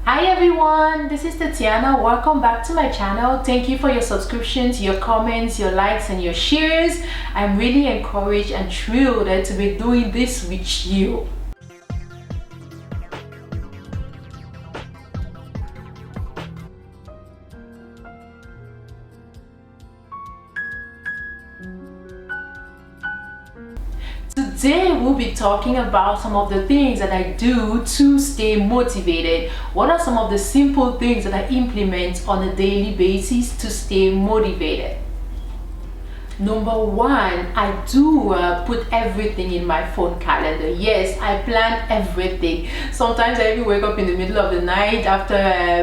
Hi everyone, this is Tatiana. Welcome back to my channel. Thank you for your subscriptions, your comments, your likes and your shares. I'm really encouraged and thrilled to be doing this with you. Today we'll be talking about some of the things that I do to stay motivated. What are some of the simple things that I implement on a daily basis to stay motivated? Number one, I do put everything in my phone calendar. Yes, I plan everything. Sometimes I even wake up in the middle of the night after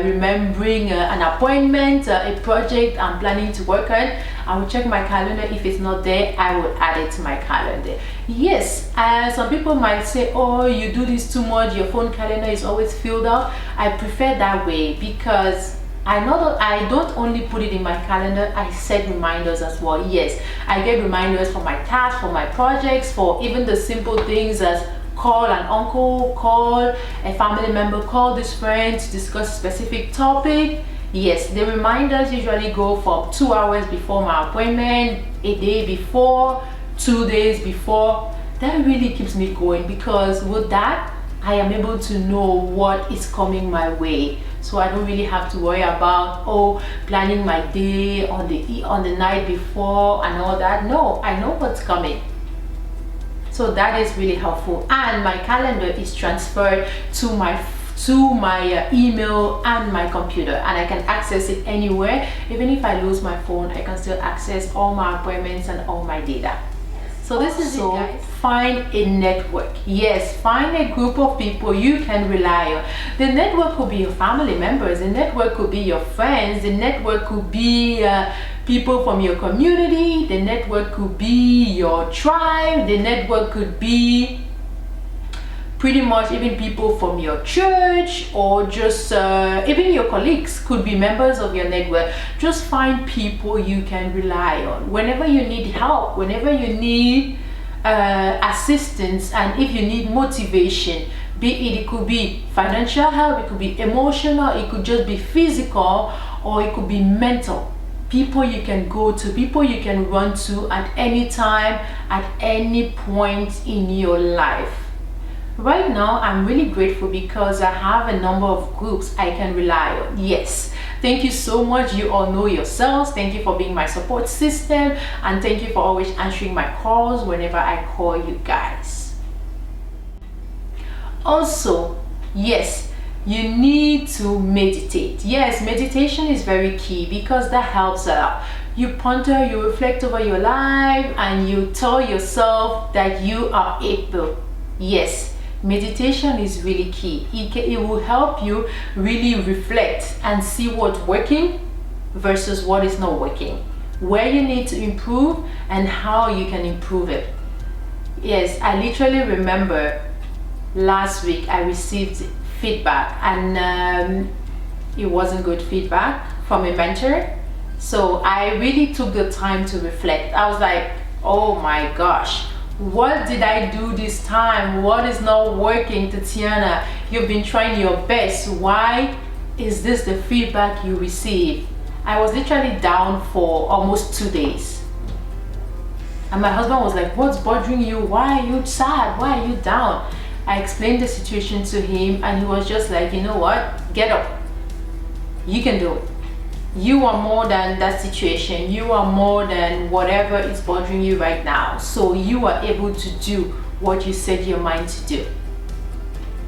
remembering an appointment, a project I'm planning to work on. I will check my calendar. If it's not there, I will add it to my calendar. Yes, some people might say, oh, you do this too much, your phone calendar is always filled up. I prefer that way because I don't only put it in my calendar, I set reminders as well. Yes, I get reminders for my tasks, for my projects, for even the simple things as call an uncle, call a family member, call this friend to discuss a specific topic. Yes, the reminders usually go from 2 hours before my appointment, a day before, 2 days before. That really keeps me going because with that, I am able to know what is coming my way. So I don't really have to worry about planning my day on the night before and all that. No, I know what's coming. So that is really helpful, and my calendar is transferred to my email and my computer, and I can access it anywhere. Even if I lose my phone, I can still access all my appointments and all my data. So this is it, guys. Find a network. Yes, find a group of people you can rely on. The network could be your family members, the network could be your friends, the network could be people from your community, the network could be your tribe, the network could be pretty much even people from your church, or just even your colleagues could be members of your network. Just find people you can rely on whenever you need help, whenever you need assistance, and if you need motivation, it could be financial help, it could be emotional, it could just be physical, or it could be mental. People you can go to, people you can run to at any time, at any point in your life. Right now, I'm really grateful because I have a number of groups I can rely on. Yes, thank you so much. You all know yourselves. Thank you for being my support system, and thank you for always answering my calls whenever I call you guys. Also, yes, you need to meditate. Yes, meditation is very key because that helps a lot. You ponder, you reflect over your life, and you tell yourself that you are able. Yes, meditation is really key. It will help you really reflect and see what's working versus what is not working, where you need to improve and how you can improve it. Yes, I literally remember last week I received feedback, and it wasn't good feedback from a mentor. So I really took the time to reflect. I was like, oh my gosh, what did I do this time? What is not working? Tatiana, you've been trying your best. Why is this the feedback you receive? I was literally down for almost 2 days. And my husband was like, what's bothering you? Why are you sad? Why are you down? I explained the situation to him, and he was just like, you know what? Get up. You can do it. You are more than that situation. You are more than whatever is bothering you right now. So you are able to do what you set your mind to do.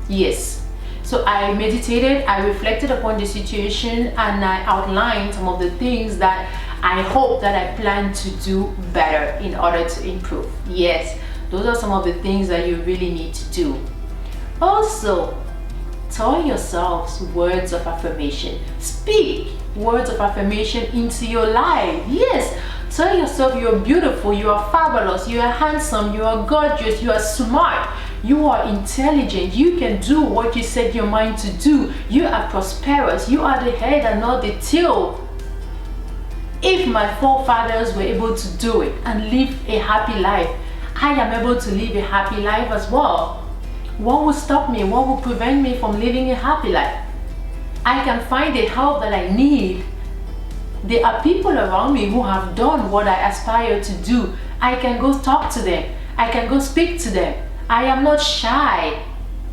Yes. So I meditated, I reflected upon the situation, and I outlined some of the things that I hope that I plan to do better in order to improve. Yes, those are some of the things that you really need to do. Also, tell yourselves words of affirmation. Speak words of affirmation into your life. Yes, tell yourself you're beautiful, you are fabulous, you are handsome, you are gorgeous, you are smart, you are intelligent, you can do what you set your mind to do, you are prosperous, you are the head and not the tail. If my forefathers were able to do it and live a happy life, I am able to live a happy life as well. What will stop me? What will prevent me from living a happy life? I can find the help that I need. There are people around me who have done what I aspire to do. I can go talk to them. I can go speak to them. I am not shy.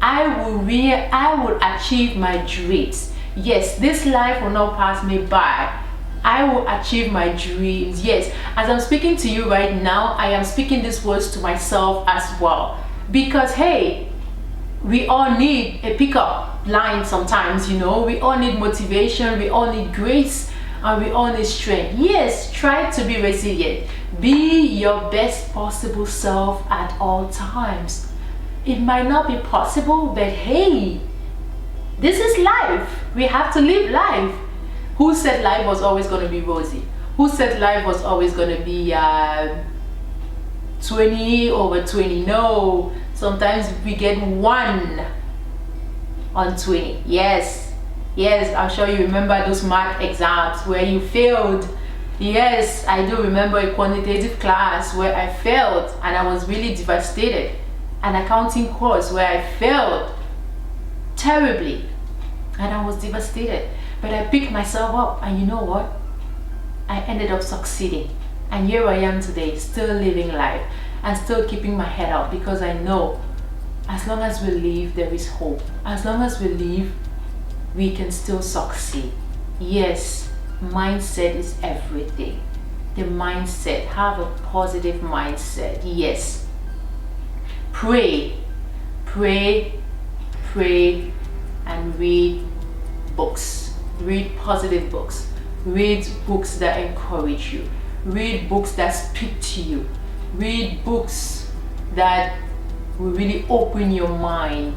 I will achieve my dreams. Yes, this life will not pass me by. I will achieve my dreams. Yes, as I'm speaking to you right now, I am speaking these words to myself as well. Because hey, we all need a pickup line sometimes, you know. We all need motivation, we all need grace, and we all need strength. Yes, try to be resilient. Be your best possible self at all times. It might not be possible, but hey, this is life. We have to live life. Who said life was always going to be rosy? Who said life was always going to be 20 over 20? No, sometimes we get 1 on 20. Yes, I'm sure you remember those math exams where you failed. Yes, I do remember a quantitative class where I failed and I was really devastated. An accounting course where I failed terribly and I was devastated. But I picked myself up, and you know what? I ended up succeeding. And here I am today, still living life and still keeping my head up, because I know as long as we live, there is hope. As long as we live, we can still succeed. Yes, mindset is everything. The mindset, have a positive mindset. Yes. Pray, and read books. Read positive books. Read books that encourage you. Read books that speak to you. Read books that will really open your mind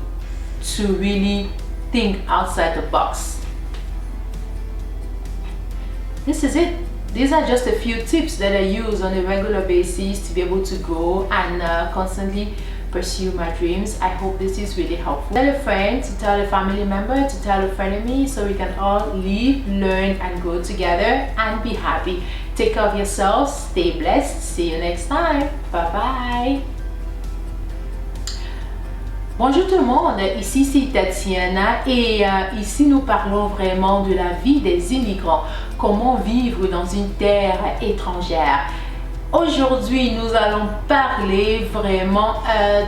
to really think outside the box. This is it. These are just a few tips that I use on a regular basis to be able to grow and constantly pursue my dreams. I hope this is really helpful. Tell a friend, to tell a family member, to tell a frenemy, so we can all live, learn, and grow together and be happy. Take care of yourselves, stay blessed. See you next time. Bye bye. Bonjour tout le monde, ici c'est Tatiana et ici nous parlons vraiment de la vie des immigrants, comment vivre dans une terre étrangère. Aujourd'hui, nous allons parler vraiment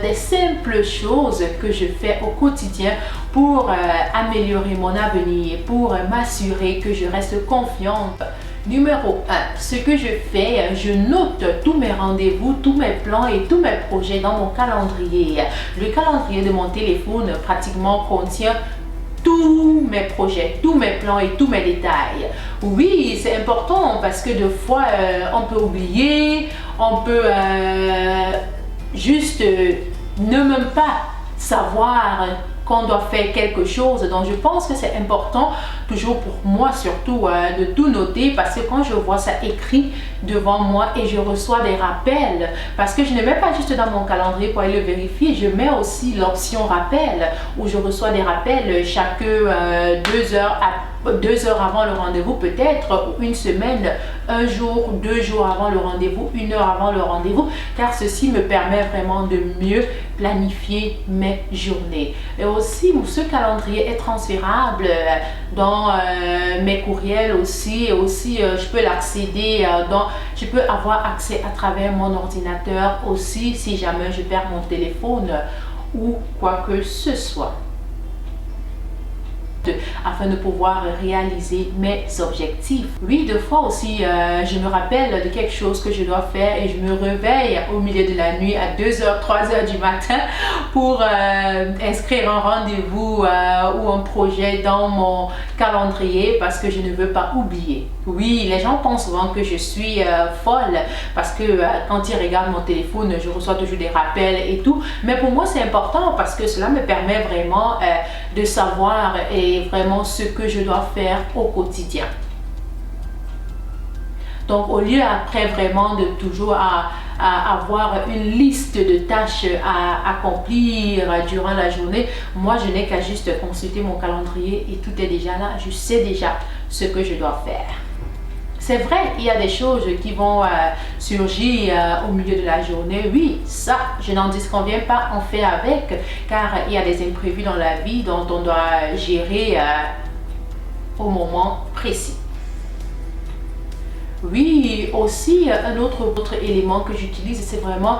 des simples choses que je fais au quotidien pour améliorer mon avenir, pour m'assurer que je reste confiante. Numéro 1, ce que je fais, je note tous mes rendez-vous, tous mes plans et tous mes projets dans mon calendrier. Le calendrier de mon téléphone pratiquement contient tous mes projets, tous mes plans et tous mes détails. Oui, c'est important parce que des fois, on peut oublier, on peut juste ne même pas savoir qu'on doit faire quelque chose. Donc je pense que c'est important, toujours pour moi surtout, de tout noter, parce que quand je vois ça écrit devant moi et je reçois des rappels, parce que je ne mets pas juste dans mon calendrier pour aller le vérifier, je mets aussi l'option rappel où je reçois des rappels chaque 2 heures avant le rendez-vous, peut-être une semaine, un jour, 2 jours avant le rendez-vous, 1 heure avant le rendez-vous, car ceci me permet vraiment de mieux planifier mes journées. Et aussi, ce calendrier est transférable dans mes courriels aussi. Et aussi, je peux l'accéder je peux avoir accès à travers mon ordinateur aussi si jamais je perds mon téléphone ou quoi que ce soit, afin de pouvoir réaliser mes objectifs. Oui, des fois aussi, je me rappelle de quelque chose que je dois faire et je me réveille au milieu de la nuit à 2h, 3h du matin pour inscrire un rendez-vous ou un projet dans mon calendrier parce que je ne veux pas oublier. Oui, les gens pensent souvent que je suis folle parce que quand ils regardent mon téléphone, je reçois toujours des rappels et tout. Mais pour moi, c'est important parce que cela me permet vraiment de savoir et vraiment ce que je dois faire au quotidien. Donc au lieu après vraiment de toujours avoir une liste de tâches à accomplir durant la journée, moi je n'ai qu'à juste consulter mon calendrier et tout est déjà là, je sais déjà ce que je dois faire. C'est vrai, il y a des choses qui vont surgir au milieu de la journée. Oui, ça, je n'en disconviens pas, on fait avec, car il y a des imprévus dans la vie dont on doit gérer au moment précis. Oui, aussi un autre élément que j'utilise, c'est vraiment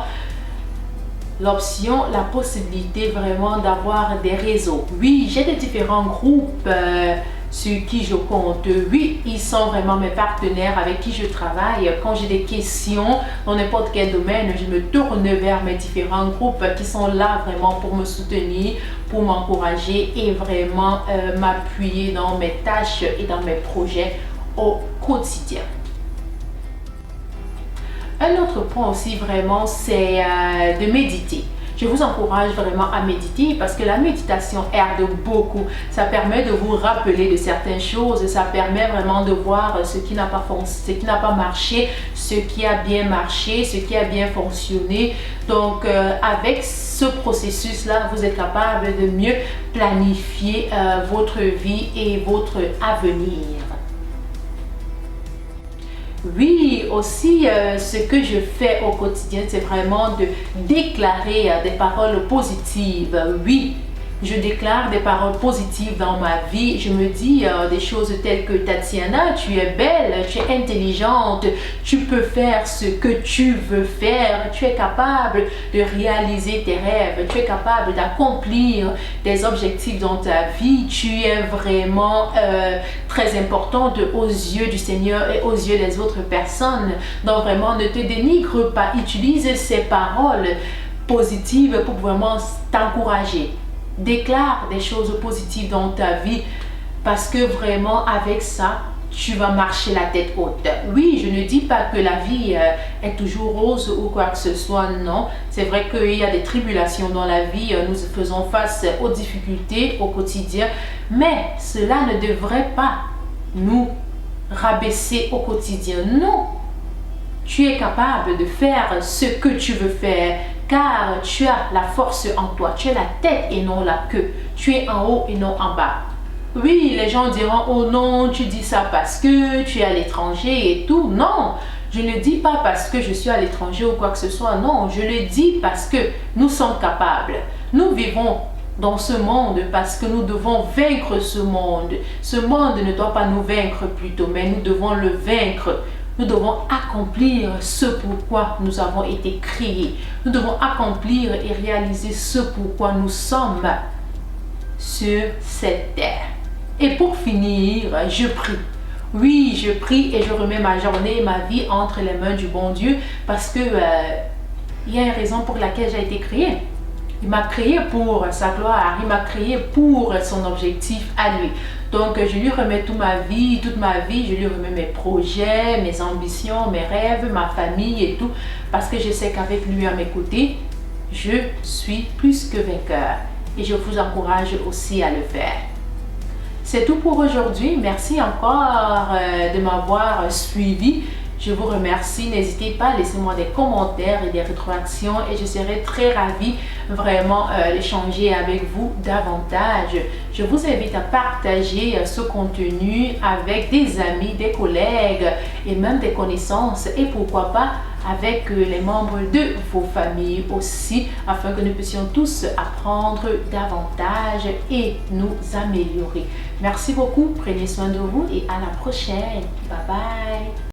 l'option, la possibilité vraiment d'avoir des réseaux. Oui, j'ai des différents groupes sur qui je compte. Oui, ils sont vraiment mes partenaires avec qui je travaille. Quand j'ai des questions dans n'importe quel domaine, je me tourne vers mes différents groupes qui sont là vraiment pour me soutenir, pour m'encourager et vraiment m'appuyer dans mes tâches et dans mes projets au quotidien. Un autre point aussi vraiment, c'est de méditer. Je vous encourage vraiment à méditer parce que la méditation aide beaucoup. Ça permet de vous rappeler de certaines choses. Ça permet vraiment de voir ce qui n'a pas marché, ce qui a bien marché, ce qui a bien fonctionné. Donc, avec ce processus-là, vous êtes capable de mieux planifier votre vie et votre avenir. Oui, aussi, ce que je fais au quotidien, c'est vraiment de déclarer des paroles positives. Oui, je déclare des paroles positives dans ma vie. Je me dis des choses telles que Tatiana, tu es belle, tu es intelligente, tu peux faire ce que tu veux faire, tu es capable de réaliser tes rêves, tu es capable d'accomplir des objectifs dans ta vie, tu es vraiment très importante aux yeux du Seigneur et aux yeux des autres personnes. Donc vraiment, ne te dénigre pas, utilise ces paroles positives pour vraiment t'encourager. Déclare des choses positives dans ta vie parce que vraiment avec ça, tu vas marcher la tête haute. Oui, je ne dis pas que la vie est toujours rose ou quoi que ce soit, non. C'est vrai qu'il y a des tribulations dans la vie, nous faisons face aux difficultés au quotidien, mais cela ne devrait pas nous rabaisser au quotidien. Non, tu es capable de faire ce que tu veux faire. Car tu as la force en toi, tu es la tête et non la queue, tu es en haut et non en bas. Oui, les gens diront, oh non, tu dis ça parce que tu es à l'étranger et tout. Non, je ne dis pas parce que je suis à l'étranger ou quoi que ce soit. Non, je le dis parce que nous sommes capables. Nous vivons dans ce monde parce que nous devons vaincre ce monde. Ce monde ne doit pas nous vaincre plutôt, mais nous devons le vaincre. Nous devons accomplir ce pourquoi nous avons été créés. Nous devons accomplir et réaliser ce pourquoi nous sommes sur cette terre. Et pour finir, je prie. Oui, je prie et je remets ma journée et ma vie entre les mains du bon Dieu parce que il y a une raison pour laquelle j'ai été créé. Il m'a créé pour sa gloire, il m'a créé pour son objectif à lui. Donc je lui remets toute ma vie, je lui remets mes projets, mes ambitions, mes rêves, ma famille et tout. Parce que je sais qu'avec lui à mes côtés, je suis plus que vainqueur. Et je vous encourage aussi à le faire. C'est tout pour aujourd'hui. Merci encore de m'avoir suivi. Je vous remercie. N'hésitez pas à laisser moi des commentaires et des rétroactions et je serai très ravie vraiment d'échanger avec vous davantage. Je vous invite à partager ce contenu avec des amis, des collègues et même des connaissances et pourquoi pas avec les membres de vos familles aussi afin que nous puissions tous apprendre davantage et nous améliorer. Merci beaucoup, prenez soin de vous et à la prochaine. Bye bye.